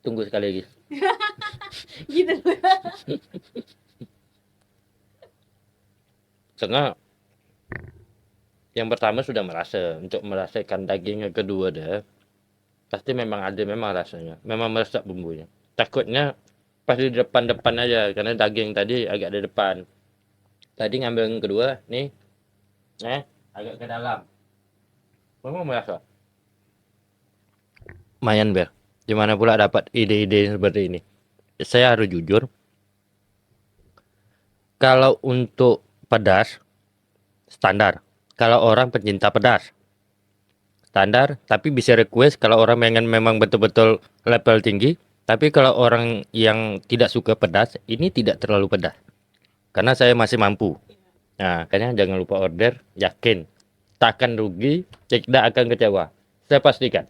Tunggu sekali lagi. Gitu. Karena yang pertama sudah merasa, untuk merasakan daging yang kedua deh, pasti memang ada memang rasanya. Memang meresap bumbunya. Takutnya pas di depan-depan aja, karena daging tadi agak di depan. Tadi ngambil yang kedua, nih, agak ke dalam. Memang merasa. Lumayan, Ber. Gimana pula dapat ide-ide seperti ini? Saya harus jujur, kalau untuk pedas, standar. Kalau orang pencinta pedas, standar. Tapi bisa request kalau orang pengen memang betul-betul level tinggi. Tapi kalau orang yang tidak suka pedas, ini tidak terlalu pedas. Karena saya masih mampu. Nah, kayaknya jangan lupa order, yakin. Takkan rugi, tidak akan kecewa. Saya pastikan.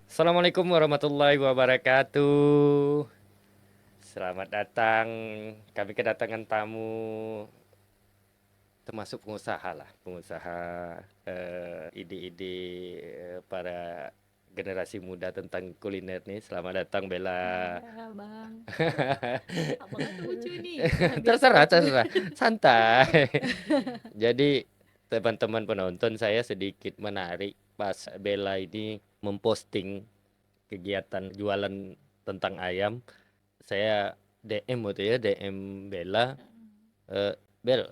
Assalamualaikum warahmatullahi wabarakatuh. Selamat datang. Kami kedatangan tamu, termasuk pengusaha lah, pengusaha, ide-ide para generasi muda tentang kuliner nih. Selamat datang Bella. Ya, Bang. Apakah tuh lucu nih? Biasa Terserah, lucu. terserah, santai. Jadi teman-teman penonton, saya sedikit menarik pas Bella ini memposting kegiatan jualan tentang ayam. Saya DM waktu ya, DM Bella, eh, Bel,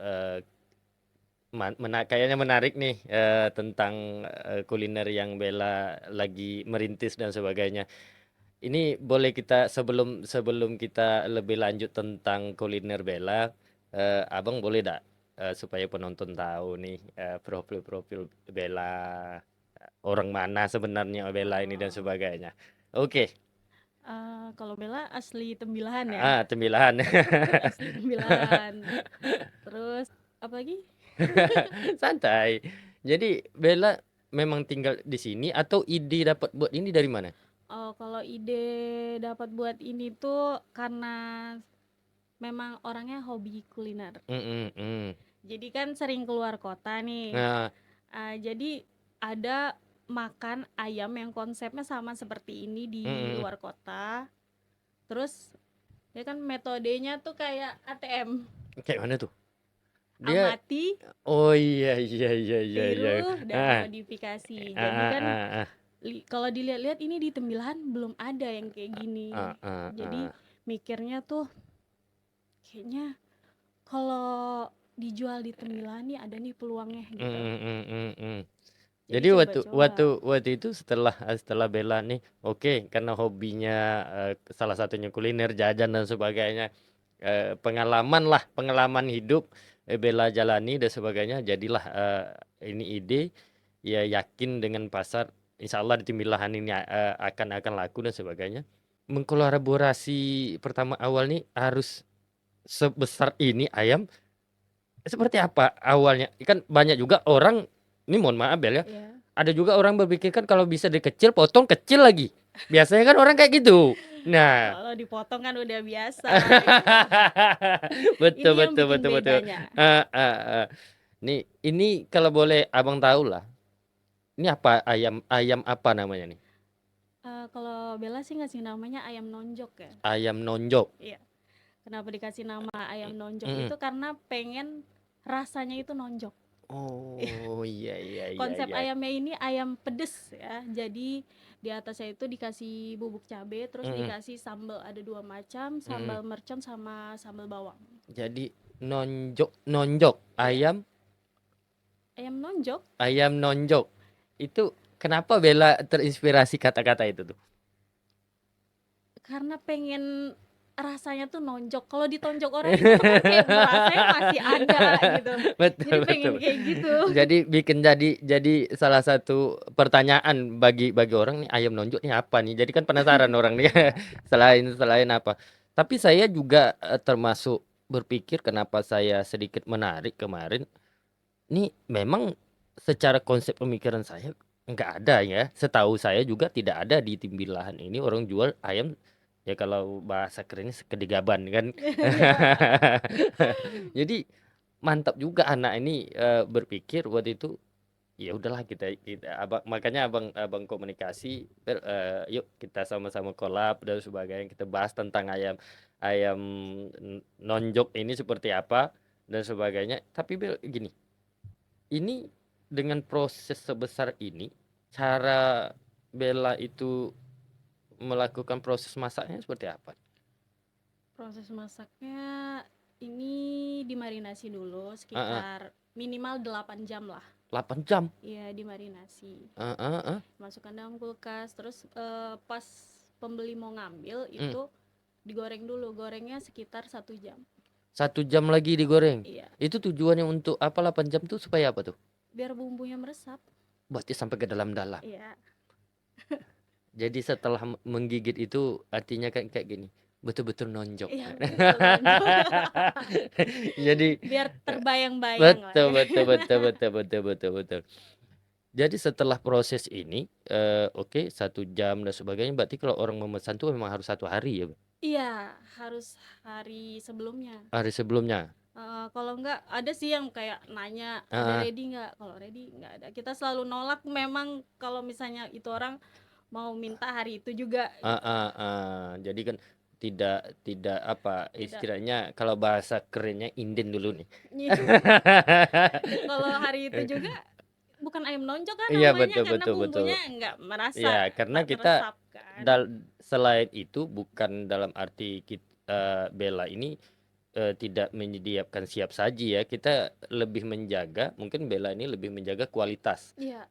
kayaknya menarik nih, tentang kuliner yang Bella lagi merintis dan sebagainya. Ini boleh kita, sebelum sebelum kita lebih lanjut tentang kuliner Bella, Abang boleh dak, supaya penonton tahu nih, profil-profil Bella, orang mana sebenarnya Bella ini dan Oh, sebagainya. Oke. kalau Bella asli Tembilahan ya? Tembilahan. Asli Tembilahan. Terus apa lagi? Santai. Jadi Bella memang tinggal di sini atau ide dapat buat ini dari mana? Oh, kalau ide dapat buat ini tuh karena memang orangnya hobi kuliner. Mm, mm. Jadi kan sering keluar kota nih. Nah, Jadi ada makan ayam yang konsepnya sama seperti ini di mm. luar kota. Terus ya kan metodenya tuh kayak ATM. Kayak mana tuh? Dia, Amati, oh iya iya iya iya iya. tiru, dan Ah, modifikasi. Jadi ah, kan ah, ah, kalau dilihat-lihat ini di Tembilahan belum ada yang kayak ah, gini. ah, Jadi ah. mikirnya tuh kayaknya kalau dijual di Tembilahan nih ada nih peluangnya Mm, gitu. mm, mm, mm, mm. Jadi Jadi waktu waktu coba-coba. waktu itu setelah setelah Bella nih, oke, karena hobinya, salah satunya kuliner, jajan dan sebagainya, pengalaman lah, pengalaman hidup, Bella jalani dan sebagainya, jadilah, ini ide, ya yakin dengan pasar, insya Allah di Timilahan ini, akan laku dan sebagainya. Mengkolaborasi pertama awal nih harus sebesar ini ayam, seperti apa awalnya? Kan banyak juga orang, ini mohon maaf Bel ya, Ya. ada juga orang berpikir kan kalau bisa dikecil, potong kecil lagi. Biasanya kan orang kayak gitu. Nah, Kalau dipotong kan udah biasa gitu. betul Ini yang betul bikin betul betul. bedanya. Ini kalau boleh abang tahu lah. Ini apa, ayam ayam apa namanya nih? Kalau Bella sih ngasih namanya ayam nonjok ya. Ayam nonjok. Iya. Kenapa dikasih nama ayam nonjok Mm-mm. itu karena pengen rasanya itu nonjok. Oh iya iya iya Konsep iya. ayamnya ini ayam pedes ya. Jadi di atasnya itu dikasih bubuk cabai, terus Mm-mm. dikasih sambal ada dua macam, Mm-mm. sambal mercon sama sambal bawang. Jadi nonjok nonjok Iya, ayam ayam nonjok ayam nonjok. Itu kenapa Bella terinspirasi kata-kata itu tuh? karena pengen rasanya tuh nonjok. Kalau ditonjok orang itu tuh kan kayak rasanya masih ada gitu. Jadi Betul pengen betul. kayak gitu. Jadi bikin jadi salah satu pertanyaan bagi orang nih, ayam nonjok nih apa nih? Jadi kan penasaran orang nih Iya. selain selain apa. Tapi saya juga termasuk berpikir kenapa saya sedikit menarik kemarin. Nih memang secara konsep pemikiran saya nggak ada ya. Setahu saya juga tidak ada di Timbilahan ini orang jual ayam ya kalau bahasa kerennya sekedegaban kan. Iya. Jadi mantap juga anak ini berpikir waktu itu ya udahlah kita abang makanya abang komunikasi yuk kita sama-sama collab dan sebagainya kita bahas tentang ayam ayam nonjok ini seperti apa dan sebagainya tapi gini ini dengan proses sebesar ini cara Bella itu melakukan proses masaknya seperti apa? Proses masaknya ini dimarinasi dulu Heeh, sekitar minimal 8 jam lah. 8 jam. Iya, dimarinasi. Heeh, heeh. Masukkan dalam kulkas. Terus pas pembeli mau ngambil Hmm. itu digoreng dulu. Gorengnya sekitar 1 jam. 1 jam lagi digoreng. Iya, Itu tujuannya untuk apa 8 jam tuh supaya apa tuh? biar bumbunya meresap. Berarti sampai ke dalam-dalam. Iya. Jadi setelah menggigit itu artinya kan kayak gini. Betul-betul nonjok. Iya, betul nonjok. Jadi Biar terbayang-bayang lah betul ya. betul betul betul betul betul betul. Jadi setelah proses ini oke 1 jam dan sebagainya berarti kalau orang memesan tuh memang harus 1 hari ya, Bang? Iya, harus hari sebelumnya. Hari sebelumnya. Kalau enggak ada sih yang kayak nanya, "Ada Heeh, ready nggak?" Kalau ready nggak ada. Kita selalu nolak memang kalau misalnya itu orang mau minta hari itu juga gitu. heeh, heeh. Jadi kan tidak tidak apa Tidak. istilahnya kalau bahasa kerennya inden dulu nih. Kalau hari itu juga bukan ayam nonjok kan Iya namanya betul karena betul betul. bumbunya nggak merasa, Ya karena tak kita teresap kan. selain itu bukan dalam arti kita Bella ini tidak menyediakan siap saji ya. Kita lebih menjaga, mungkin Bella ini lebih menjaga kualitas. Iya,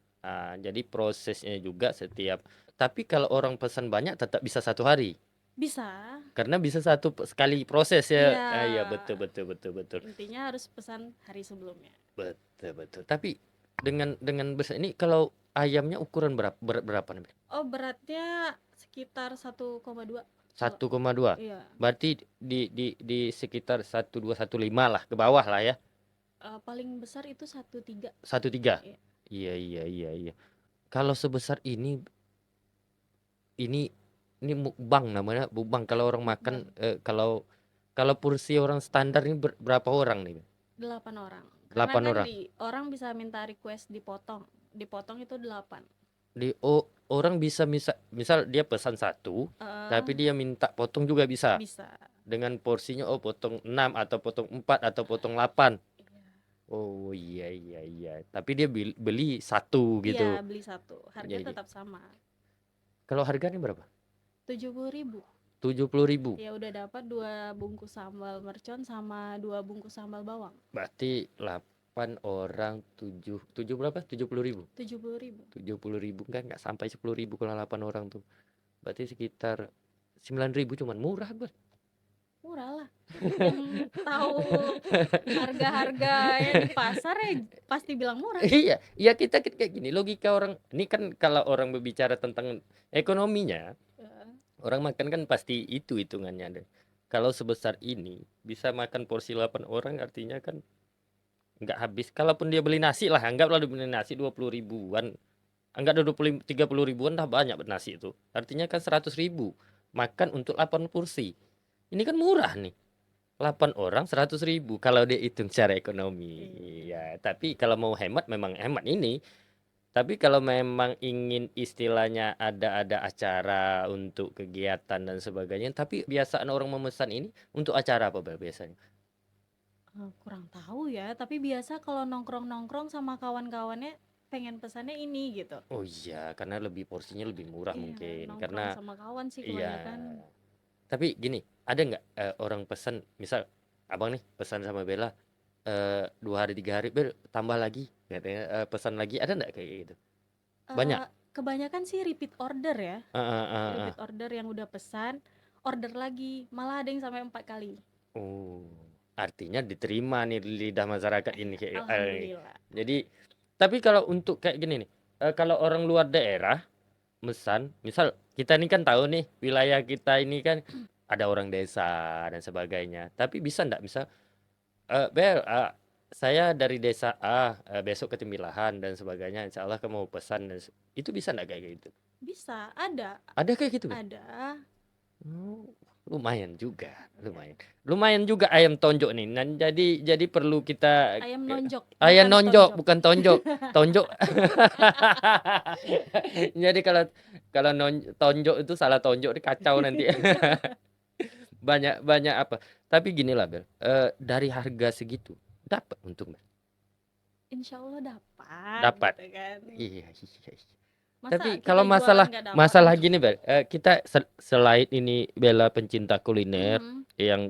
Jadi prosesnya juga setiap. Tapi kalau orang pesan banyak tetap bisa 1 hari. bisa. Karena bisa sekali proses ya. Iya. Iya betul betul betul betul. Intinya harus pesan hari sebelumnya. Betul betul. Tapi dengan besar ini kalau ayamnya ukuran berapa nih? Oh, beratnya sekitar 1,2. 1,2. Iya. Berarti di sekitar 1215 lah ke bawah lah ya. Paling besar itu 1,3. 1,3. Iya. Iya iya iya iya. Kalau sebesar ini mukbang namanya mukbang kalau orang makan Bang, kalau kalau porsi orang standar ini berapa orang nih? 8 orang. Karena 8 kan orang. orang bisa minta request dipotong. Dipotong itu 8. Orang bisa misal dia pesan satu Eh, tapi dia minta potong juga bisa bisa. dengan porsinya potong 6 atau potong 4 atau potong 8. Iya. Oh iya iya iya. Tapi dia beli satu Iya, gitu. beli satu. Harga Jadi tetap sama. kalau harganya berapa? 70.000. 70.000. Ya udah dapat 2 bungkus sambal mercon sama 2 bungkus sambal bawang. Berarti 8 orang 7 berapa? 70.000. 70.000. 70.000 kan nggak sampai 10.000 kalau 8 orang tuh. Berarti sekitar 9.000 cuman murah gue. Murah lah. Yang tahu harga-harganya di pasar ya pasti bilang murah. Iya, iya kita kayak gini logika orang. Ini kan kalau orang berbicara tentang ekonominya, Eh, orang makan kan pasti itu hitungannya deh. Kalau sebesar ini bisa makan porsi 8 orang artinya kan nggak habis. Kalaupun dia beli nasi lah, anggaplah dia beli nasi 20 ribuan. Anggap ada 30 ribuan dah banyak nasi itu. Artinya kan 100 ribu. Makan untuk 8 porsi. Ini kan murah nih. 8 orang 100 ribu kalau dia hitung secara ekonomi. iya. Ya, tapi kalau mau hemat memang hemat ini. Tapi kalau memang ingin istilahnya ada acara untuk kegiatan dan sebagainya, tapi biasaan orang memesan ini untuk acara apa Bel, biasanya? Kurang tahu ya, tapi biasa kalau nongkrong-nongkrong sama kawan-kawannya pengen pesannya ini gitu. Oh iya, karena lebih porsinya lebih murah Iya, mungkin. nongkrong Karena sama kawan sih iya. kebanyakan. Tapi gini, ada nggak orang pesan, misal abang nih pesan sama Bella 2 hari 3 hari, Bel tambah lagi, katanya pesan lagi, ada nggak kayak gitu? Banyak. Kebanyakan sih repeat order ya. Ah, ah, ah, ah. Repeat order yang udah pesan, order lagi, malah ada yang sampai 4 kali. Oh, artinya diterima nih lidah masyarakat ini Alhamdulillah. jadi tapi kalau untuk kayak gini nih, kalau orang luar daerah mesan, misal kita ini kan tahu nih wilayah kita ini kan ada orang desa dan sebagainya. Tapi bisa ndak misal, Bel, saya dari desa A, besok ke Temilahan dan sebagainya, insya Allah kamu mau pesan itu bisa ndak kayak gitu? Bisa, ada. Ada kayak gitu, Bel? Ada. Oh, lumayan juga, Ya. lumayan juga ayam tonjok nih. Nah, jadi perlu kita Ayam nonjok, ayam bukan nonjok tonjok. bukan tonjok, tonjok. Jadi kalau kalau tonjok itu salah tonjok kacau nanti. Banyak banyak apa. Tapi gini lah Bel, dari harga segitu dapat untung Bel? Insya Allah dapat Dapat. gitu kan. Iya, iya, iya. Masa Tapi kalau kita jualan masalah nggak dapat masalah gitu. gini Bel, kita selain ini Bella pencinta kuliner Mhm. yang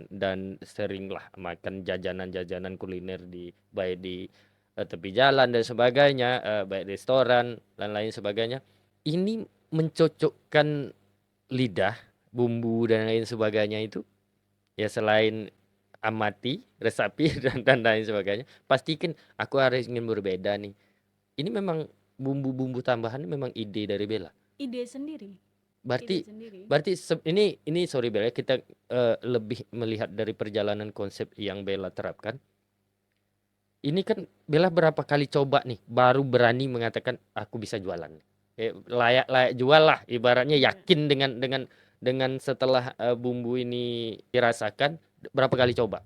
dan sering lah makan jajanan-jajanan kuliner di baik di tepi jalan dan sebagainya, baik restoran dan lain sebagainya. Ini mencocokkan lidah, bumbu dan lain sebagainya itu ya selain amati, resapi dan lain sebagainya, pastikan aku harus ingin berbeda nih. Ini memang bumbu-bumbu tambahan ini memang ide dari Bella. Ide sendiri. Ide Berarti sendiri. berarti ini sorry Bella, kita lebih melihat dari perjalanan konsep yang Bella terapkan. Ini kan Bella berapa kali coba nih baru berani mengatakan aku bisa jualan. Layak layak jual lah ibaratnya Iya. yakin dengan setelah bumbu ini dirasakan berapa kali coba?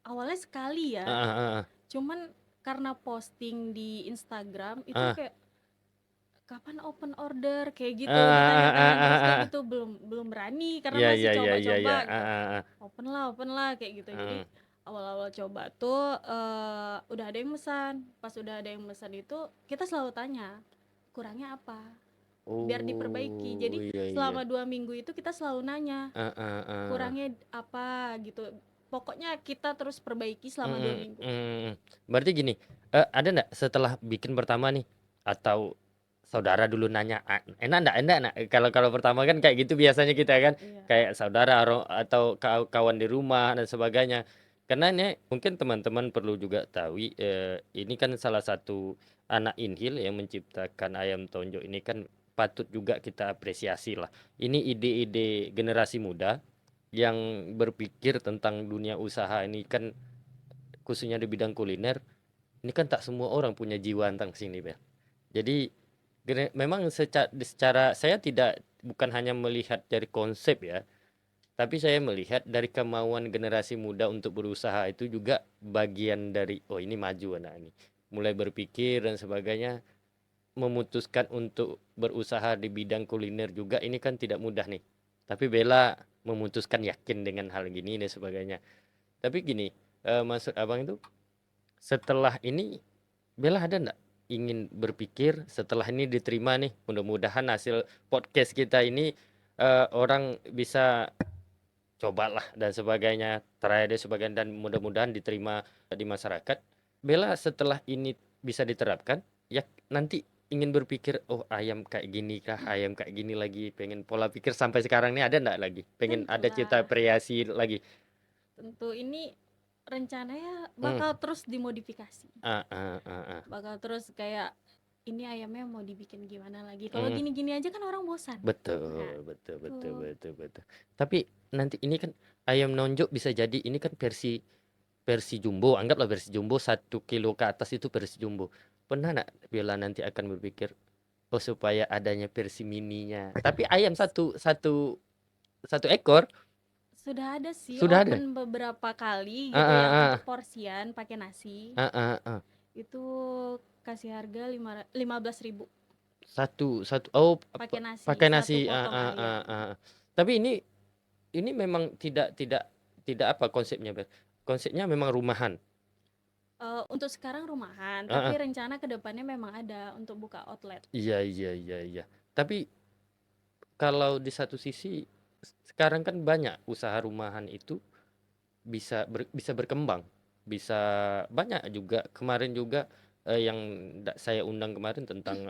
Awalnya sekali Ah, ya, ah, ah, ah. cuman karena posting di Instagram itu Ah, kayak kapan open order kayak ah, gitu, ah, ah, ditanya-tanya ah, terus ah, kayak ah. gitu, belum belum berani karena Iya masih iya iya iya coba-coba iya. gitu. Ah, ah, ah. Open lah kayak gitu. Jadi Ah. awal-awal coba tuh udah ada yang mesan. Pas udah ada yang mesan itu kita selalu tanya kurangnya apa biar diperbaiki. Jadi Oh iya iya. selama 2 minggu itu kita selalu nanya Ah, ah, ah. kurangnya apa gitu. Pokoknya kita terus perbaiki selama 2 minggu. Berarti gini, ada nggak setelah bikin pertama nih atau saudara dulu nanya, enak nggak enak nggak? Kalau kalau pertama kan kayak gitu biasanya kita kan Iya. kayak saudara atau kawan di rumah dan sebagainya. Karena ini mungkin teman-teman perlu juga tahu, ini kan salah satu anak Inhil yang menciptakan ayam tonjok ini kan patut juga kita apresiasi lah. Ini ide-ide generasi muda yang berpikir tentang dunia usaha ini kan khususnya di bidang kuliner ini kan tak semua orang punya jiwa tentang sini Bel. Jadi memang secara saya tidak bukan hanya melihat dari konsep ya, tapi saya melihat dari kemauan generasi muda untuk berusaha itu juga bagian dari oh ini maju anak ini. Mulai berpikir dan sebagainya, memutuskan untuk berusaha di bidang kuliner juga ini kan tidak mudah nih. Tapi Bella memutuskan yakin dengan hal gini dan sebagainya. Tapi gini, maksud abang itu setelah ini Bella ada nggak ingin berpikir setelah ini diterima nih, mudah-mudahan hasil podcast kita ini orang bisa cobalah dan sebagainya, try dan sebagainya dan mudah-mudahan diterima di masyarakat. Bella setelah ini bisa diterapkan, ya nanti ingin berpikir, oh ayam kayak gini kah, ayam kayak gini lagi, pengen pola pikir sampai sekarang ini ada nggak lagi? Pengen ada cita Tentulah. variasi lagi? Tentu ini rencananya Hmm. bakal terus dimodifikasi. Ah, ah, ah, ah. Bakal terus kayak ini ayamnya mau dibikin gimana lagi. Kalau Hmm. gini-gini aja kan orang bosan. Nah, Betul, betul, betul, tuh. betul, betul. Tapi nanti ini kan ayam nonjok bisa jadi ini kan versi versi jumbo, anggaplah versi jumbo 1 kilo ke atas itu versi jumbo. Pernah nggak Bella nanti akan berpikir, oh supaya adanya versi mininya. Tapi ayam satu satu satu ekor Sudah ada sih sudah ada. open beberapa kali Ah, gitu ah, yang untuk ah, porsian pakai nasi. ah, ah, ah. Itu kasih harga 15.000 Satu satu oh pakai nasi, pakai satu nasi. Ah, potong ah, ah, ayam. ah. Tapi ini memang tidak apa konsepnya, Bel? Konsepnya memang rumahan. Untuk sekarang rumahan, Ah, tapi ah. rencana kedepannya memang ada untuk buka outlet. Iya iya iya iya. Tapi kalau di satu sisi sekarang kan banyak usaha rumahan itu bisa berkembang, bisa banyak juga kemarin juga yang saya undang kemarin tentang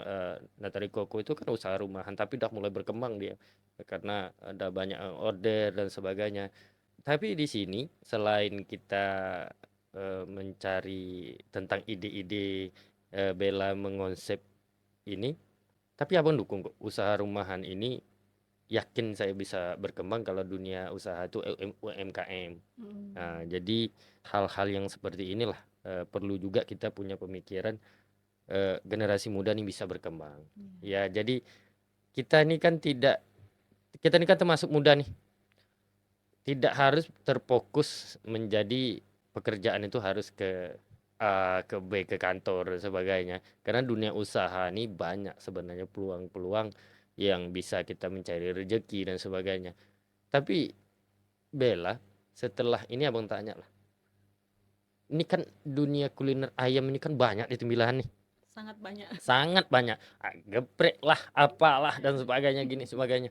Natari Koko itu kan usaha rumahan tapi udah mulai berkembang dia karena ada banyak order dan sebagainya. Tapi di sini selain kita mencari tentang ide-ide Bella mengonsep ini, tapi abang dukung kok usaha rumahan ini. Yakin saya bisa berkembang kalau dunia usaha itu UMKM. Nah, jadi hal-hal yang seperti inilah perlu juga kita punya pemikiran generasi muda nih bisa berkembang. Ya, jadi kita ini kan termasuk muda nih. Tidak harus terfokus menjadi pekerjaan itu harus ke A ke B ke kantor dan sebagainya. Karena dunia usaha ini banyak sebenarnya peluang-peluang yang bisa kita mencari rezeki dan sebagainya. Tapi Bella, setelah ini abang tanya lah. Ini kan dunia kuliner ayam ini kan banyak di Tembilahan nih. Sangat banyak. Sangat banyak. Geprek lah, apalah dan sebagainya gini sebagainya.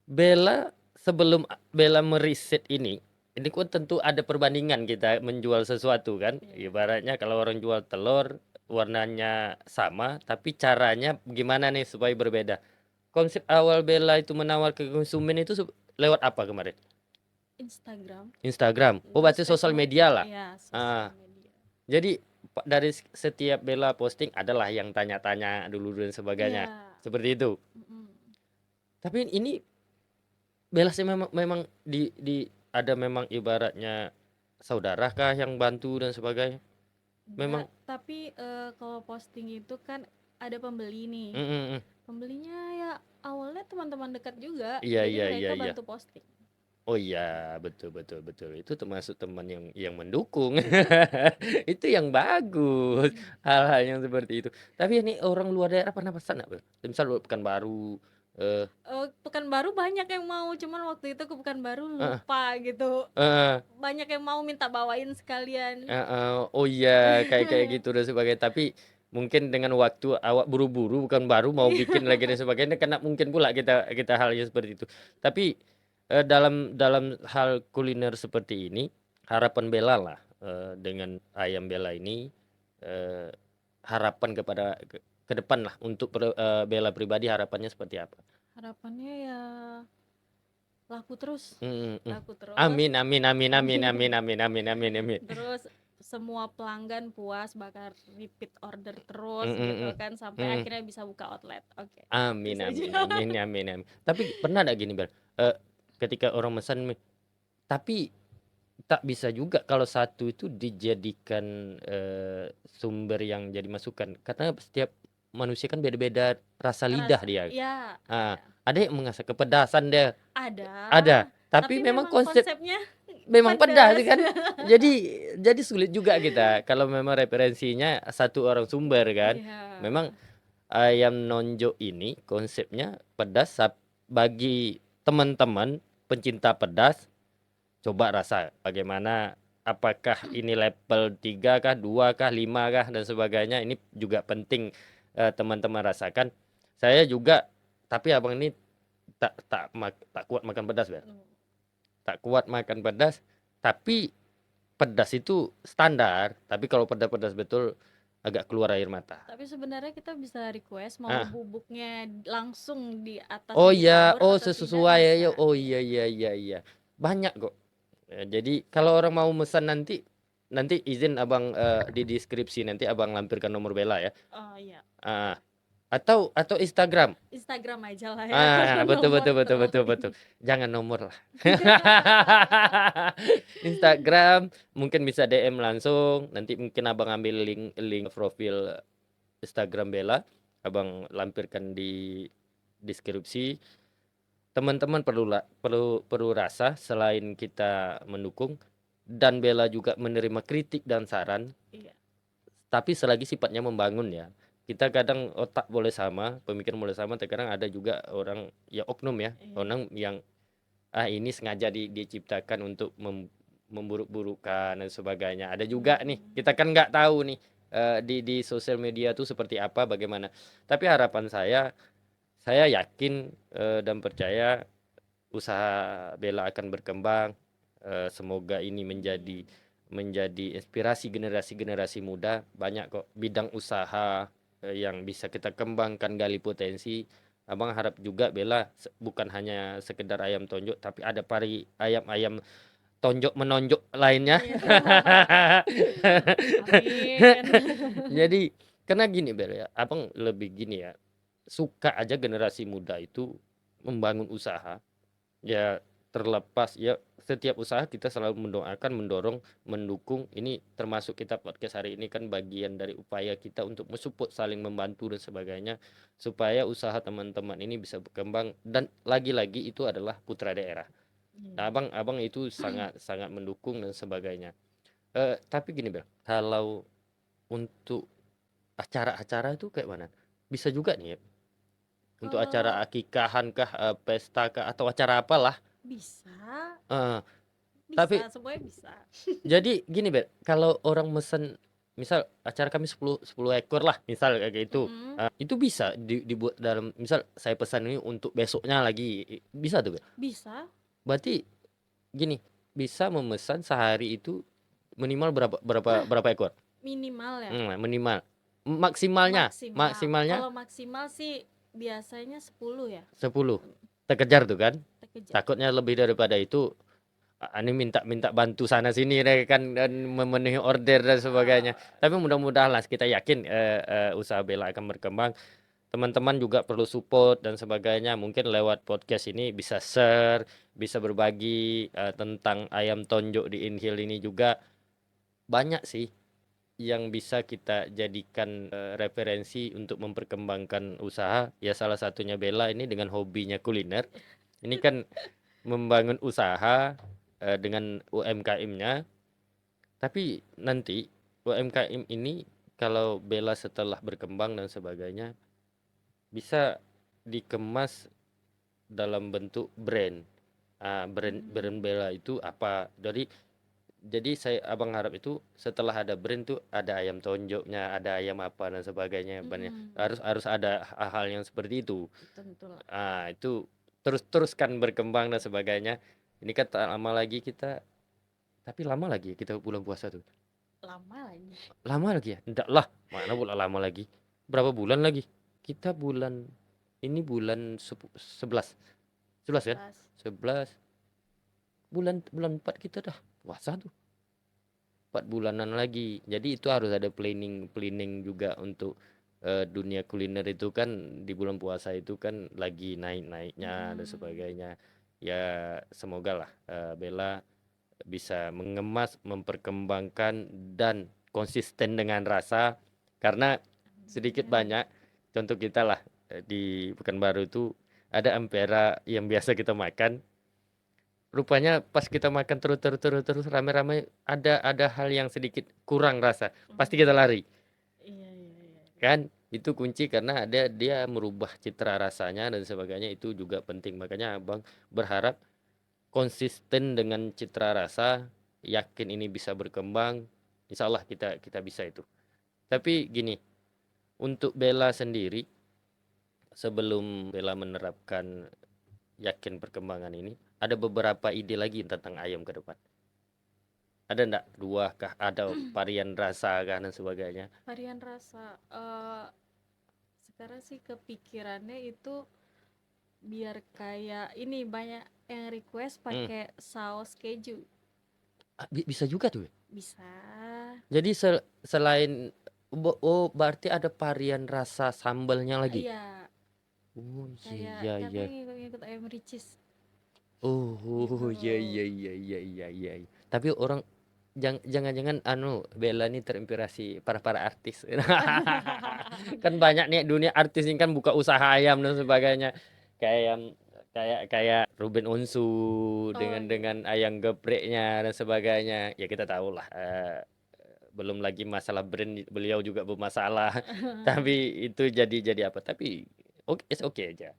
Bella sebelum Bella meriset ini kan tentu ada perbandingan kita menjual sesuatu kan. Ibaratnya kalau orang jual telur warnanya sama tapi caranya gimana nih supaya berbeda. Konsep awal Bella itu menawar ke konsumen itu lewat apa kemarin? Instagram. Oh, Terus berarti sosial Facebook. media lah. Iya, Ah, sosial media. jadi dari setiap Bella posting adalah yang tanya-tanya dulu dan sebagainya. Iya. Seperti itu. Tapi ini Bella sih memang ada memang ibaratnya saudara kah yang bantu dan sebagainya. Memang. Tapi kalau posting itu kan ada pembeli nih. Pembelinya ya awalnya teman-teman dekat juga. Iya, Jadi iya, mereka iya. bantu posting. Oh iya, betul. Itu termasuk teman yang mendukung. Itu yang bagus. Hal-hal yang seperti itu. Tapi ini orang luar daerah pernah pesan nggak, Bel? Misal Pekanbaru. Pekanbaru banyak yang mau, cuman waktu itu ke Pekanbaru lupa gitu. Banyak yang mau minta bawain sekalian. Oh iya, kayak gitu dan sebagainya. Tapi mungkin dengan waktu awak buru-buru bukan baru mau bikin lagi dan sebagainya, karena mungkin pula kita halnya seperti itu. Tapi dalam hal kuliner seperti ini, harapan Bella lah dengan ayam Bella ini, harapan ke depan lah untuk Bella pribadi, harapannya seperti apa? Harapannya ya laku terus. Laku terus. Amin. Terus semua pelanggan puas, bakal repeat order terus gitu kan sampai akhirnya bisa buka outlet. Oke. Amin. Tapi pernah ada gini, Bel? Ketika orang pesan, tapi tak bisa juga kalau satu itu dijadikan sumber yang jadi masukan. Karena setiap manusia kan beda-beda rasa lidah dia. Iya. Ada yang mengasah kepedasan dia. Ada. Tapi memang konsepnya memang pedas kan. Jadi sulit juga kita kalau memang referensinya satu orang sumber kan. Memang ayam nonjok ini konsepnya pedas. Bagi teman-teman pencinta pedas, coba rasa bagaimana, apakah ini level 3 kah, 2 kah, 5 kah dan sebagainya. Ini juga penting teman-teman rasakan. Saya juga, tapi abang ini tak kuat makan pedas, Bel. Tak kuat makan pedas, tapi pedas itu standar, tapi kalau pedas-pedas betul agak keluar air mata. Tapi sebenarnya kita bisa request mau bubuknya langsung di atas. Oh iya, sesuai ya. Oh iya. Banyak kok. Jadi kalau orang mau pesan nanti izin abang di deskripsi nanti abang lampirkan nomor Bella ya. Oh iya. Atau Instagram aja lah ya. Betul. Jangan nomor lah. Instagram mungkin bisa DM langsung, nanti mungkin abang ambil link profil Instagram Bella, abang lampirkan di deskripsi. Teman-teman perlu rasa, selain kita mendukung dan Bella juga menerima kritik dan saran. Iya. Tapi selagi sifatnya membangun ya. Kita kadang otak boleh sama, pemikiran boleh sama, terkadang ada juga orang ya oknum ya, orang yang ini sengaja diciptakan untuk memburuk-burukkan dan sebagainya. Ada juga nih, kita kan nggak tahu nih di sosial media tuh seperti apa, bagaimana. Tapi harapan saya yakin dan percaya usaha Bella akan berkembang. Semoga ini menjadi menjadi inspirasi generasi-generasi muda. Banyak kok bidang usaha yang bisa kita kembangkan, gali potensi. Abang harap juga Bella bukan hanya sekedar ayam tonjok, tapi ada ayam-ayam tonjok menonjok lainnya. Iya. Amin. Jadi karena gini Bella ya, abang lebih gini ya, suka aja generasi muda itu membangun usaha. Ya terlepas ya, setiap usaha kita selalu mendoakan, mendorong, mendukung. Ini termasuk kita podcast hari ini kan bagian dari upaya kita untuk mensupport, saling membantu dan sebagainya, supaya usaha teman-teman ini bisa berkembang, dan lagi-lagi itu adalah putra daerah. Nah, abang itu sangat sangat mendukung dan sebagainya. Tapi gini Bel, kalau untuk acara-acara itu kayak mana? Bisa juga nih ya, untuk acara Eh, akikahan kah, pesta kah, atau acara apalah. bisa, Eh, tapi bisa, semuanya bisa. jadi gini Bet, kalau orang mesen, misal acara kami 10 ekor lah, misal kayak gitu. Mm-mm. Itu bisa dibuat dalam, misal saya pesan ini untuk besoknya lagi, bisa tuh Bet. Bisa, Berarti gini, bisa memesan sehari itu minimal berapa berapa berapa ekor? minimal ya. Minimal. Maksimalnya, Maksimal. maksimalnya Kalau maksimal sih biasanya 10 ya. 10. Terkejar tuh kan? Terkejar. Takutnya lebih daripada itu, ini minta bantu sana sini deh kan, dan memenuhi order dan sebagainya. Eh, Tapi mudah-mudahan lah, kita yakin usaha Bella akan berkembang. Teman-teman juga perlu support dan sebagainya. Mungkin lewat podcast ini bisa share, bisa berbagi tentang ayam tonjok di Inhil ini juga. Banyak sih yang bisa kita jadikan referensi untuk memperkembangkan usaha. Ya salah satunya Bella ini dengan hobinya kuliner. Ini kan membangun usaha dengan UMKM-nya. Tapi nanti UMKM ini kalau Bella setelah berkembang dan sebagainya bisa dikemas dalam bentuk brand. Brand mm, Bella itu apa? Jadi abang harap itu setelah ada brand tuh ada ayam tonjoknya, ada ayam apa dan sebagainya, mm-mm. harus harus ada hal-hal yang seperti itu. Betul, betul. Itu teruskan berkembang dan sebagainya. Ini kan tak lama lagi kita, tapi lama lagi ya kita bulan puasa tuh. Lama lagi. Lama lagi ya? Enggak lah, mana bulan lama lagi. Berapa bulan lagi? Kita ini bulan 11. 11 kan? 11. 11 bulan bulan 4 kita dah puasa tuh. 4 bulanan lagi. Jadi itu harus ada planning planning juga untuk dunia kuliner itu kan, di bulan puasa itu kan lagi naik-naiknya dan Mm-mm. sebagainya. Ya semoga lah Bella bisa mengemas, memperkembangkan dan konsisten dengan rasa, karena sedikit Amin. banyak contoh kita lah di Pekanbaru itu ada ampera yang biasa kita makan. Rupanya pas kita makan terus rame-rame, ada hal yang sedikit kurang rasa. Pasti kita Mm. lari. Iya, iya, iya, iya. Kan? Itu kunci karena dia merubah citra rasanya dan sebagainya, itu juga penting. Makanya Abang berharap konsisten dengan citra rasa, yakin ini bisa berkembang. Insya Allah kita kita bisa itu. Tapi gini, untuk Bella sendiri, sebelum Bella menerapkan yakin perkembangan ini, ada beberapa ide lagi tentang ayam ke depan. Ada enggak? Dua kah? Ada varian rasa kah dan sebagainya? Varian rasa. Sekarang sih kepikirannya itu biar kayak ini banyak yang request Hmm. pakai saus keju. Bisa juga tuh ya? Bisa. Jadi selain, berarti ada varian rasa sambalnya lagi. Iya, Oh iya kayak iya katanya iya. ngikut-ngikut ayam ricis Oh, gitu. iya iya iya iya iya iya. Tapi orang, jangan-jangan Bella ini terinspirasi para artis. Kan banyak nih dunia artis ini kan buka usaha ayam dan sebagainya. Kayak yang kayak Ruben Onsu Oh dengan iya. ayam gepreknya dan sebagainya. Ya kita tahu lah, belum lagi masalah brand beliau juga bermasalah. Tapi itu jadi apa? Tapi oke, oke aja.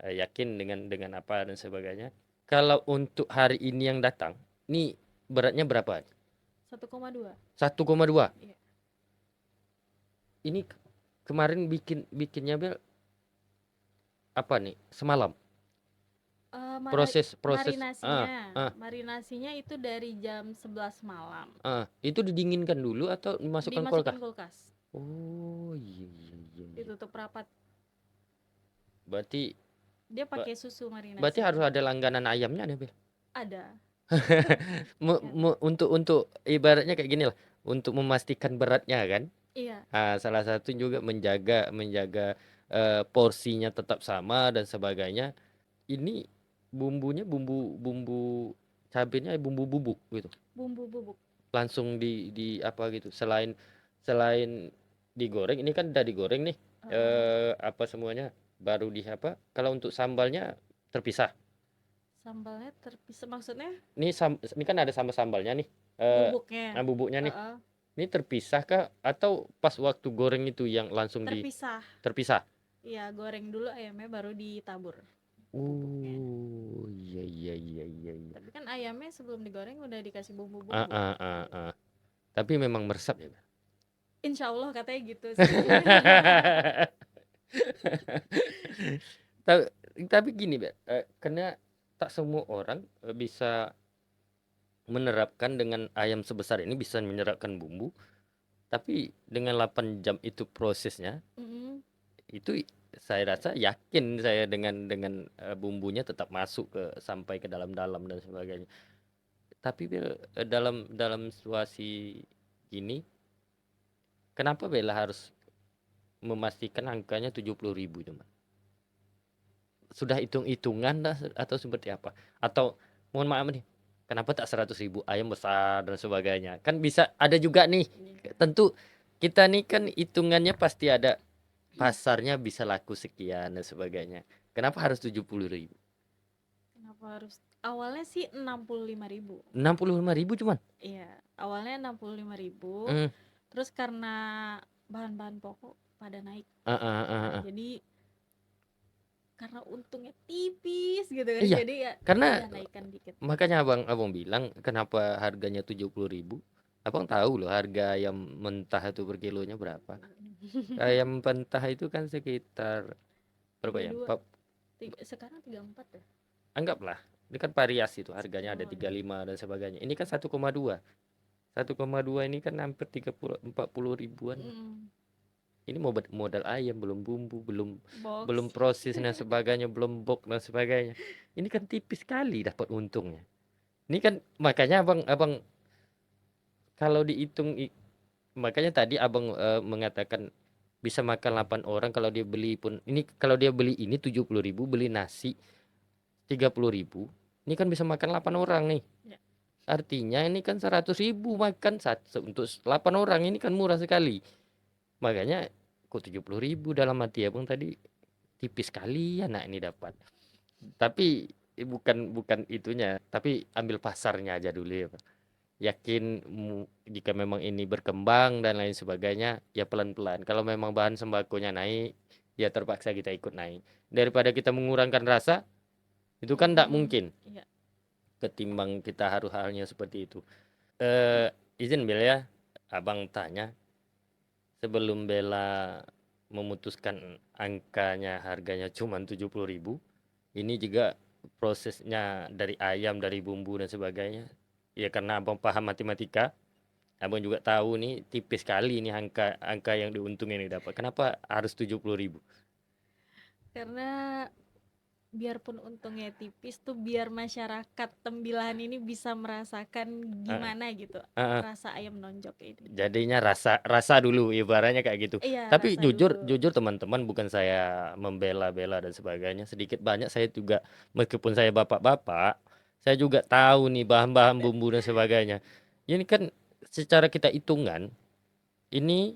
Yakin dengan apa dan sebagainya. Kalau untuk hari ini yang datang, ini beratnya berapa? 1,2. 1,2. Iya. Ini kemarin bikinnya Bel apa nih? Semalam. Proses marinasinya. ah, Marinasinya itu dari jam 11 malam. itu didinginkan dulu atau dimasukkan Dimasukin kulkas? kulkas. Oh, iya iya iya iya. Ditutup rapat. Berarti Dia ba pakai susu berarti harus marinasinya. ada langganan ayamnya nih, Bel? Ada. Kan. Untuk ibaratnya kayak gini lah, untuk memastikan beratnya kan. Iya. Salah satu juga menjaga menjaga porsinya tetap sama dan sebagainya. Ini bumbunya bumbu bumbu cabenya bumbu bubuk gitu. Bumbu bubuk. Langsung di apa gitu. Selain selain digoreng, ini kan udah digoreng nih. Apa semuanya baru di apa? Kalau untuk sambalnya terpisah. Sambalnya terpisah maksudnya Ini kan ada sambalnya nih. Eh, bubuknya. bubuknya nih. Heeh. Ini terpisah kah atau pas waktu goreng itu yang langsung Terpisah. terpisah? Iya, goreng dulu ayamnya baru ditabur bubuknya. Iya iya iya iya iya. Tapi kan ayamnya sebelum digoreng udah dikasih Ah, bumbu-bumbu. ah, ah, ah. Tapi memang meresap ya. Insya Allah katanya gitu sih. tapi, tapi gini, Be, karena tak semua orang bisa menerapkan dengan ayam sebesar ini bisa menyerapkan bumbu, tapi dengan 8 jam itu prosesnya, Mm-mm. itu saya rasa yakin saya dengan bumbunya tetap masuk sampai ke dalam-dalam dan sebagainya. Tapi Bel, dalam dalam situasi gini, kenapa Bella harus memastikan angkanya 70.000 cuman? Sudah hitung-hitungan dah atau seperti apa? Atau mohon maaf nih, kenapa tak 100.000 ayam besar dan sebagainya? Kan bisa ada juga nih. Tentu kita nih kan hitungannya pasti ada pasarnya bisa laku sekian dan sebagainya. Kenapa harus 70.000? Kenapa harus awalnya sih 65.000. 65.000 cuman? Iya, awalnya 65.000. Hmm. Terus karena bahan-bahan pokok pada naik. Jadi karena untungnya tipis gitu kan. Iya, Jadi ya karena udah naikkan dikit. makanya abang bilang kenapa harganya 70.000. Abang tahu loh harga ayam mentah itu per kilonya berapa. Ayam mentah itu kan sekitar berapa ya? 32. Sekarang 34 ya? Anggaplah, ini kan variasi itu harganya ada Oh, 35 dan sebagainya. Ini kan 1,2. 1,2 ini kan hampir 40 ribuan. mm, Ini modal ayam, belum bumbu, belum box. proses dan sebagainya, belum box dan sebagainya. Ini kan tipis sekali dapat untungnya. Ini kan makanya abang kalau dihitung makanya tadi abang mengatakan bisa makan 8 orang kalau dia beli pun ini kalau dia beli ini 70.000 beli nasi 30.000 ini kan bisa makan 8 orang nih. Ya. Artinya ini kan 100.000 makan untuk 8 orang ini kan murah sekali. Makanya kok 70.000 dalam hati abang tadi tipis sekali anak ini dapat. Tapi bukan itunya, tapi ambil pasarnya aja dulu ya Pak. Yakin jika memang ini berkembang dan lain sebagainya ya pelan-pelan. Kalau memang bahan sembakonya naik ya terpaksa kita ikut naik. Daripada kita mengurangkan rasa itu kan tidak mungkin. Iya. Ketimbang kita harus halnya seperti itu. Izin Bel ya, abang tanya sebelum Bella memutuskan angkanya harganya cuma 70.000 ini juga prosesnya dari ayam dari bumbu dan sebagainya ya karena abang paham matematika abang juga tahu nih tipis sekali nih angka yang diuntungin ini dapat kenapa harus 70.000? Karena biarpun untungnya tipis tuh biar masyarakat Tembilahan ini bisa merasakan gimana gitu rasa ayam nonjok ini. Jadinya rasa dulu ibaratnya kayak gitu. Iya, Tapi rasa jujur dulu. jujur teman-teman bukan saya membela-bela dan sebagainya. Sedikit banyak saya juga meskipun saya bapak-bapak, saya juga tahu nih bahan-bahan bumbu dan sebagainya. Ini kan secara kita hitungan ini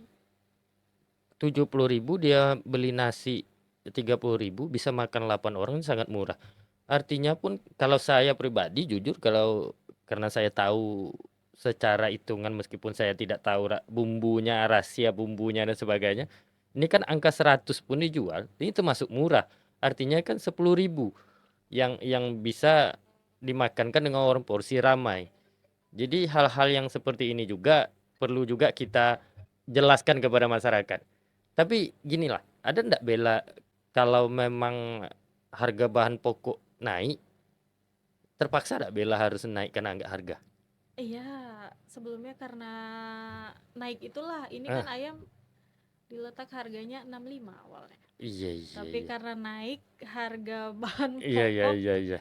70.000 dia beli nasi 30.000 bisa makan 8 orang sangat murah. Artinya pun kalau saya pribadi jujur kalau karena saya tahu secara hitungan meskipun saya tidak tahu bumbunya, rahasia bumbunya dan sebagainya. Ini kan angka 100 pun dijual, ini termasuk murah. Artinya kan 10.000 yang bisa dimakankan dengan orang porsi ramai. Jadi hal-hal yang seperti ini juga perlu juga kita jelaskan kepada masyarakat. Tapi gini lah, ada ndak Bella kalau memang harga bahan pokok naik, terpaksa nggak Bella harus naikkan angka harga? Iya, sebelumnya karena naik itulah, ini kan Ah, ayam diletak harganya 65 awalnya. iya iya Tapi iya. karena naik harga bahan Iya iya pokok, iya iya.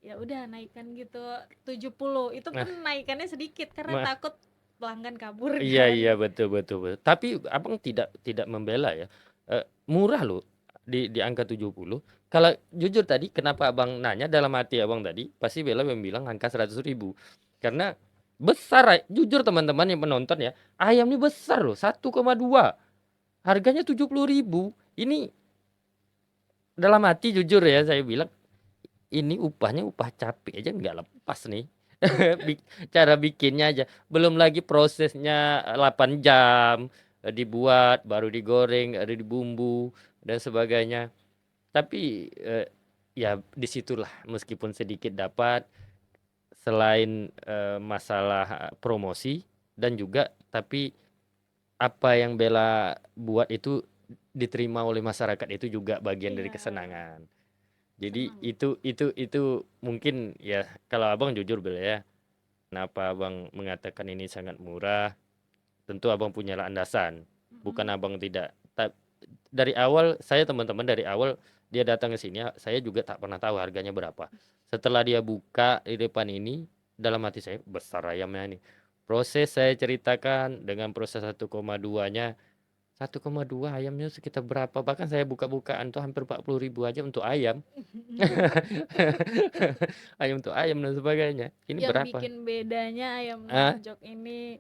ya udah naikkan gitu 70. Itu pun Nah, naikannya sedikit karena ma takut pelanggan kabur iya kan. iya, betul betul betul. Tapi Abang tidak tidak membela ya, murah loh di angka 70. Kalau jujur tadi kenapa Abang nanya, dalam hati Abang tadi, pasti Bella bilang angka 100.000. Karena besar, jujur teman-teman yang menonton ya, ayam ini besar loh, 1,2. Harganya 70.000. Ini dalam hati jujur ya saya bilang, ini upahnya upah capek aja nggak lepas nih. Cara bikinnya aja. Belum lagi prosesnya 8 jam, dibuat, baru digoreng, ada dibumbu dan sebagainya. Tapi ya disitulah meskipun sedikit dapat, selain masalah promosi dan juga, tapi apa yang Bella buat itu diterima oleh masyarakat, itu juga bagian dari Iya, kesenangan. Jadi senang. itu mungkin ya, kalau Abang jujur Bella ya, kenapa Abang mengatakan ini sangat murah? Tentu Abang punya landasan. Bukan Mm-mm. Abang tidak. Dari awal saya, teman-teman, dari awal dia datang ke sini, saya juga tak pernah tahu harganya berapa. Setelah dia buka di depan ini, dalam hati saya, besar ayamnya nih. Proses saya ceritakan dengan proses 1,2-nya. 1,2 ayamnya sekitar berapa? Bahkan saya buka-bukaan tuh hampir 40.000 aja untuk ayam. Ayam untuk ayam dan sebagainya. Ini Yang berapa? bikin bedanya ayam Ah, nonjok ini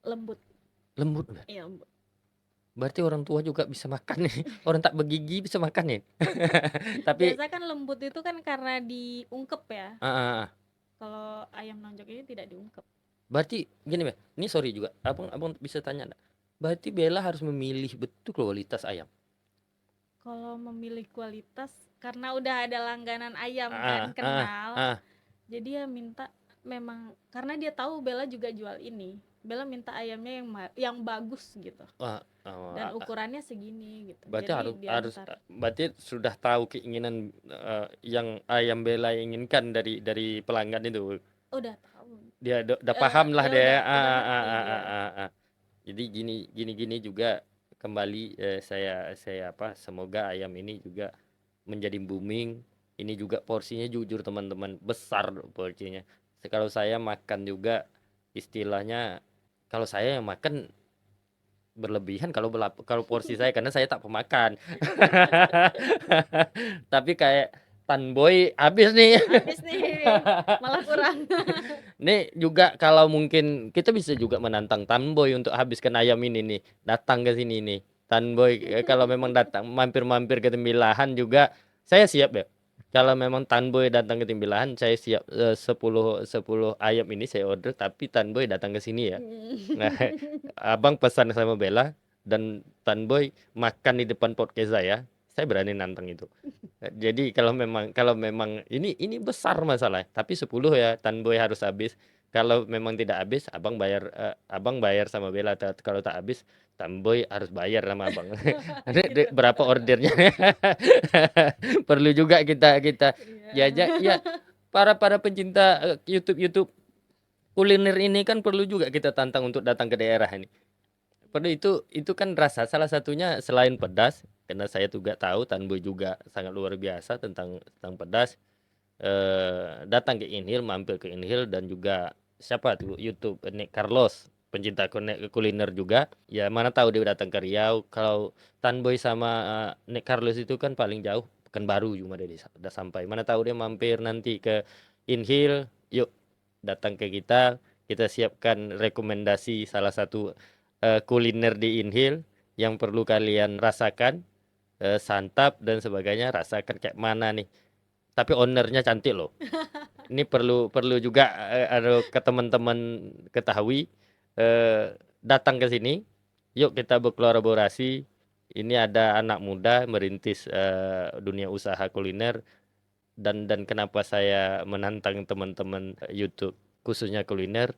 lembut. lembut nggak? Iya, lembut. Berarti orang tua juga bisa makan nih. Orang tak bergigi bisa makan nih. Tapi Biasa kan lembut itu kan karena diungkep ya. ah, ah, ah. Kalau ayam nonjok ini tidak diungkep. Berarti gini Bel. Ini sorry juga. Abang bisa tanya nggak? Berarti Bella harus memilih betul kualitas ayam. Kalau memilih kualitas, karena udah ada langganan ayam kan, Ah, ah, kenal. ah. Jadi ya minta, memang karena dia tahu Bella juga jual ini. Bella minta ayamnya yang bagus gitu. Ah, oh, Dan ukurannya segini gitu. berarti Jadi harus diantar. berarti sudah tahu keinginan yang ayam Bella inginkan dari pelanggan itu. Udah tahu. Dia udah paham lah Dia dia. udah ngerti dia. Jadi gini juga kembali, saya apa, semoga ayam ini juga menjadi booming. Ini juga porsinya jujur teman-teman besar porsinya. Kalau saya makan juga istilahnya, kalau saya yang makan berlebihan kalau porsi saya, karena saya tak pemakan. Tapi kayak Tanboy habis nih. Habis nih, malah kurang. Nih juga kalau mungkin kita bisa juga menantang Tanboy untuk habiskan ayam ini nih. Datang ke sini nih. Tanboy, kalau memang datang mampir-mampir ke Tembilahan juga saya siap ya. Kalau memang Tanboy datang ke Tembilahan, saya siap, 10 ayam ini saya order, tapi Tanboy datang ke sini ya. Nah, Abang pesan sama Bella dan Tanboy makan di depan podcast saya berani nantang itu. Jadi kalau memang ini besar masalah, tapi 10 ya Tanboy harus habis. Kalau memang tidak habis, Abang bayar sama Bella. Kalau tak habis, Tanboy harus bayar sama Abang. Gitu. Berapa ordernya? Perlu juga kita kita Iya. jajak ya, para pencinta YouTube YouTube kuliner ini kan perlu juga kita tantang untuk datang ke daerah ini. Perlu, itu kan rasa salah satunya selain pedas, karena saya juga tahu Tanboy juga sangat luar biasa tentang pedas. Datang ke Inhil, mampir ke Inhil, dan juga siapa tuh YouTube Nick Carlos, pencinta kuliner juga. Ya mana tahu dia datang ke Riau. Kalau Tanboy sama Nick Carlos itu kan paling jauh Pekanbaru, cuma dia udah sampai. Mana tahu dia mampir nanti ke Inhil. Yuk datang ke kita siapkan rekomendasi salah satu kuliner di Inhil yang perlu kalian rasakan, santap dan sebagainya, rasakan kayak mana nih. Tapi ownernya cantik loh. Ini perlu perlu juga ke teman-teman ketahui, datang ke sini. Yuk kita berkolaborasi. Ini ada anak muda merintis dunia usaha kuliner, dan kenapa saya menantang teman-teman YouTube khususnya kuliner.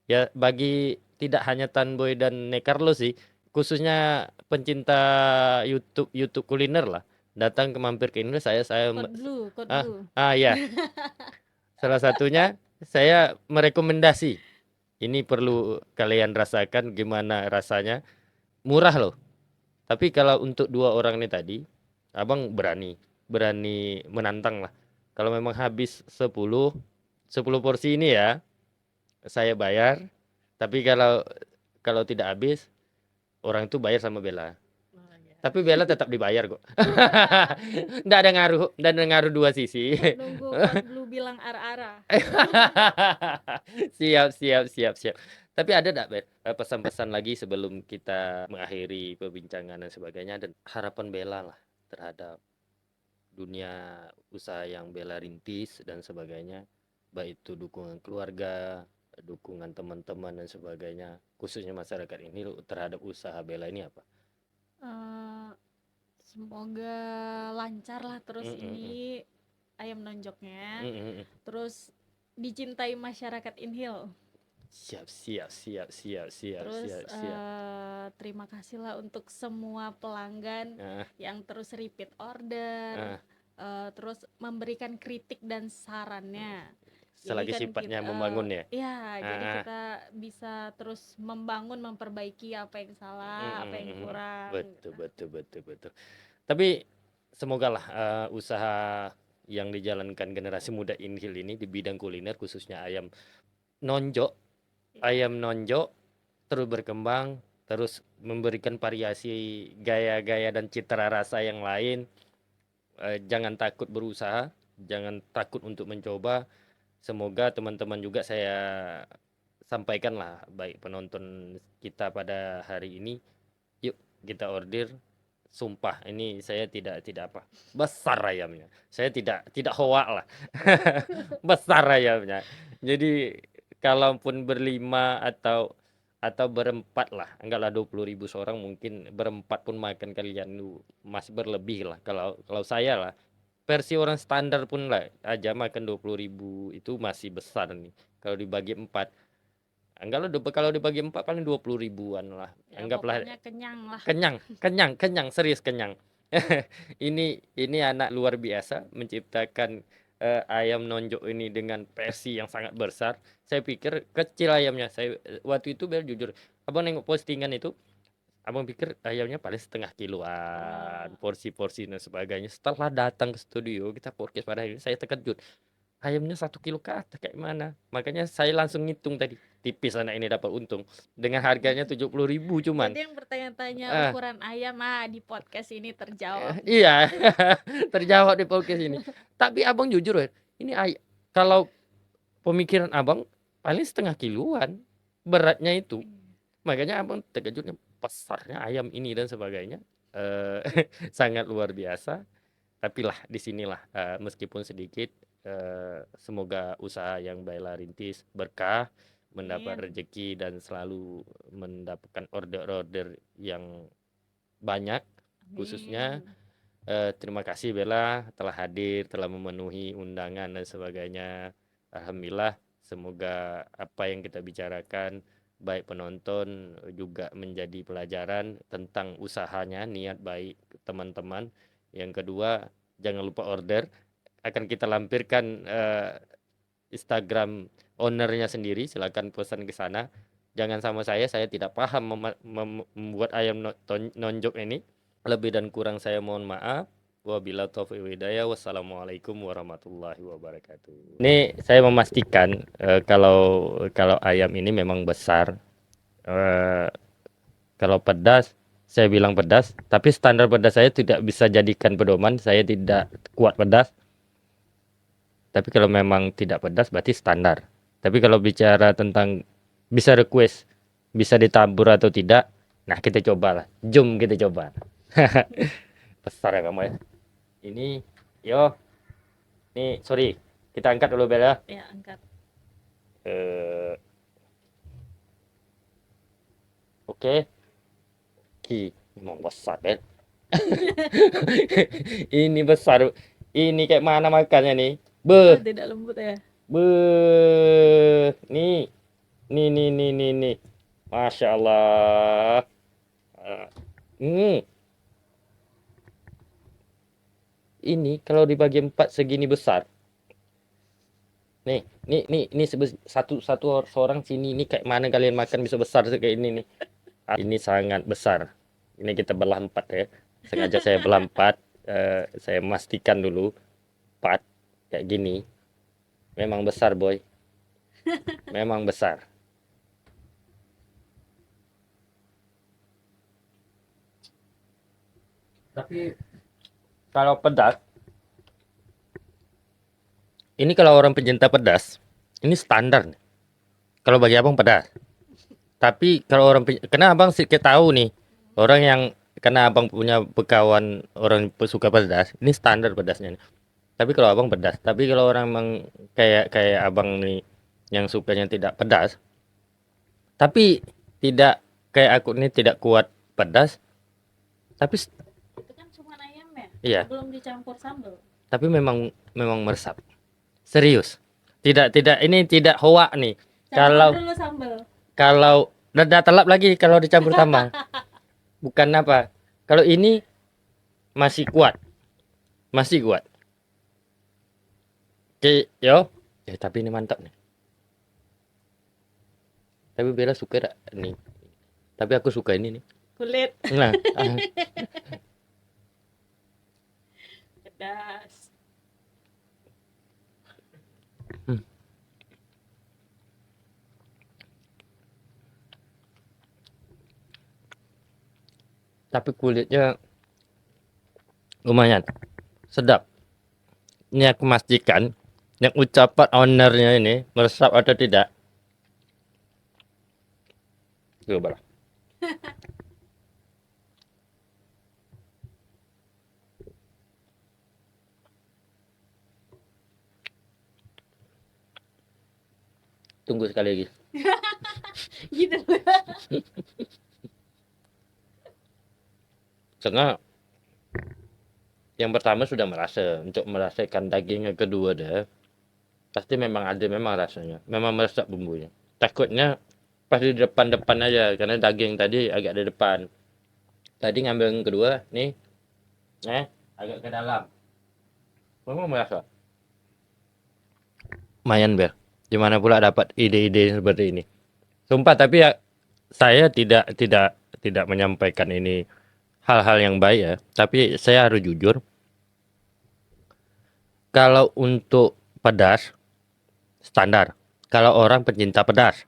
Ya bagi tidak hanya Tanboy dan Nekarlo sih, khususnya pencinta YouTube YouTube kuliner lah, datang ke mampir ke Indonesia, saya Code blue, code ah blue. ya, Salah satunya saya merekomendasi, ini perlu kalian rasakan gimana rasanya, murah loh. Tapi kalau untuk 2 orang ini tadi, Abang berani berani menantang lah. Kalau memang habis 10 porsi ini ya, saya bayar. Tapi kalau kalau tidak habis, orang itu bayar sama Bella. Oh, ya. Tapi Bella tetap dibayar kok. Nggak ada ngaruh dua sisi. Nunggu Coach Blue bilang ara-ara. Siap, siap, siap, siap. Tapi ada nggak, Bet, pesan-pesan lagi sebelum kita mengakhiri perbincangan dan sebagainya, dan harapan Bella lah terhadap dunia usaha yang Bella rintis dan sebagainya, baik itu dukungan keluarga, dukungan teman-teman dan sebagainya, khususnya masyarakat ini terhadap usaha Bella ini apa? Eh, Semoga lancar lah terus Mm, mm, mm. ini ayam nonjoknya. Mm, mm, mm. Terus dicintai masyarakat Inhil. Siap, siap, siap, siap, siap, Terus siap, siap. terima kasih lah untuk semua pelanggan Ah, yang terus repeat order, ah. terus memberikan kritik dan sarannya. Jadi Selagi kan sifatnya kita, membangun ya. jadi Ah, ah. kita bisa terus membangun, memperbaiki apa yang Mm, salah, apa mm, yang mm, mm. kurang. Betul, betul, betul, betul. Tapi semogalah usaha yang dijalankan generasi muda Inhil ini di bidang kuliner, khususnya nonjok, Ya. ayam nonjok terus berkembang, terus memberikan variasi gaya-gaya dan citra rasa yang lain. Jangan takut berusaha, jangan takut untuk mencoba. Semoga teman-teman juga saya sampaikan lah, baik penonton kita pada hari ini, yuk kita order. Sumpah ini saya tidak apa, besar ayamnya. Saya tidak hoak lah. Besar ayamnya. Jadi kalaupun berlima atau berempat lah, enggaklah 20.000 seorang, mungkin berempat pun makan kalian itu masih berlebih lah. Kalau kalau saya lah, versi orang standar pun lah aja makan 20.000 itu masih besar nih. Kalau dibagi 4, anggaplah kalau dibagi 4 paling 20 ribuan lah. Ya Anggaplah pokoknya kenyang lah. kenyang, kenyang, kenyang, serius kenyang. Ini anak luar biasa menciptakan ayam nonjok ini dengan versi yang sangat besar. Saya pikir kecil ayamnya. Saya waktu itu biar jujur, abang nengok postingan itu, abang pikir ayamnya paling setengah kiloan, porsi-porsi dan sebagainya. Setelah datang ke studio kita podcast pada hari ini, saya terkejut. Ayamnya 1 kilo ke atas kayak mana? Makanya saya langsung ngitung tadi. Tipis anak ini dapat untung. Dengan harganya 70.000 cuman. Jadi yang bertanya-tanya Eh, ukuran ayam di podcast ini terjawab. iya, terjawab di podcast ini. Tapi abang jujur ya, ini kalau pemikiran abang paling setengah kiloan beratnya itu. Makanya abang terkejutnya besarnya ayam ini dan sebagainya. Eh, sangat luar biasa. Tapi lah disinilah meskipun sedikit, semoga usaha yang Baila rintis berkah, mendapat Amin. rezeki dan selalu mendapatkan order-order yang banyak. Khususnya Amin. terima kasih Bella telah hadir, telah memenuhi undangan dan sebagainya. Alhamdulillah, semoga apa yang kita bicarakan baik penonton juga menjadi pelajaran tentang usahanya, niat baik teman-teman. Yang kedua, jangan lupa order. Akan kita lampirkan Instagram ownernya sendiri, silakan pesan ke sana. Jangan sama saya tidak paham membuat ayam nonjok ini. Lebih dan kurang saya mohon maaf. Wabillahi taufiq wal hidayah. Wassalamualaikum warahmatullahi wabarakatuh. Ini saya memastikan kalau ayam ini memang besar. Eh, Kalau pedas, saya bilang pedas, tapi standar pedas saya tidak bisa jadikan pedoman. Saya tidak kuat pedas. Tapi kalau memang tidak pedas berarti standar. Tapi kalau bicara tentang bisa request, bisa ditabur atau tidak, nah kita cobalah. Jom kita coba. Besar ya kamu ya. Ini, yo, nih sorry, kita angkat dulu Bella. Ya, angkat. Eh, Oke, memang besar Bel. Ini besar. Ini kayak mana makannya nih? Oh, Beh, tidak lembut ya. beh. Nih. Masya Allah. Hmm, ini kalau dibagi 4 segini besar. Nih seorang sini nih kayak mana kalian makan bisa besar kayak ini nih. Ini sangat besar. Ini kita belah 4 ya. Sengaja saya belah 4. Saya memastikan dulu 4 kayak gini. Memang besar, boy. Memang besar. Tapi kalau pedas, ini kalau orang pencinta pedas, ini standar. Kalau bagi abang pedas. Tapi kalau orang, karena abang sedikit tahu nih, orang yang karena abang punya bekawan orang suka pedas, ini standar pedasnya nih. Tapi kalau abang pedas, tapi kalau orang emang kayak kayak abang nih yang sukanya tidak pedas, tapi tidak kayak aku nih tidak kuat pedas, tapi Itu kan cuma ayam ya? iya, Belum dicampur sambal. tapi memang memang meresap. Serius. Tidak ini tidak hoak nih. Campur dulu sambal. Kalau udah telap lagi kalau dicampur sambal. Bukan apa. Kalau ini masih kuat. Masih kuat. Oke, yo. Tapi ini mantap nih. Tapi Bella suka tak nih. Tapi aku suka ini nih. Kulit. Nah, Pedas. tapi kulitnya lumayan sedap. Ini aku pastikan yang ucapan ownernya ini meresap atau tidak. Coba lah. Tunggu sekali lagi. Gitu. Karena yang pertama sudah merasa, untuk merasakan daging yang kedua deh, pasti memang ada memang rasanya, memang meresap bumbunya. Takutnya pas di depan-depan aja, karena daging tadi agak di depan. Tadi ngambil yang kedua, nih, agak ke dalam. Memang merasa. Lumayan, Bel. Gimana pula dapat ide-ide seperti ini? Sumpah, tapi ya saya tidak menyampaikan ini hal-hal yang baik ya. Tapi saya harus jujur. Kalau untuk pedas, standar. Kalau orang pencinta pedas,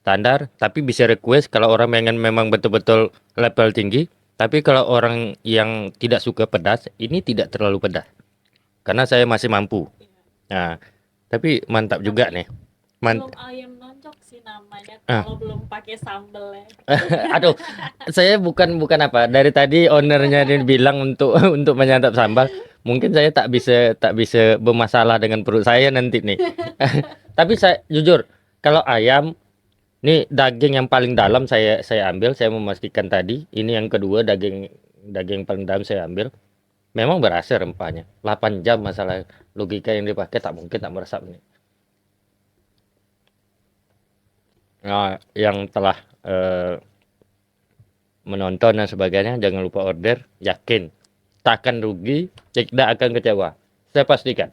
standar. Tapi bisa request kalau orang pengen memang betul-betul level tinggi. Tapi kalau orang yang tidak suka pedas, ini tidak terlalu pedas. Karena saya masih mampu. Nah, tapi mantap juga nih. Belum ayam nonjok sih namanya kalau belum pakai sambal ya. Aduh, saya bukan apa. Dari tadi ownernya dia bilang untuk untuk menyantap sambal. Mungkin saya tak bisa bermasalah dengan perut saya nanti nih. Tapi saya jujur, kalau ayam ini daging yang paling dalam saya ambil, saya memastikan tadi. Ini yang kedua daging paling dalam saya ambil. Memang berasa rempahnya. 8 jam masalah logika yang dipakai tak mungkin tak meresap nih. Nah, yang telah menonton dan sebagainya jangan lupa order, yakin tak akan rugi, tidak akan kecewa, saya pastikan.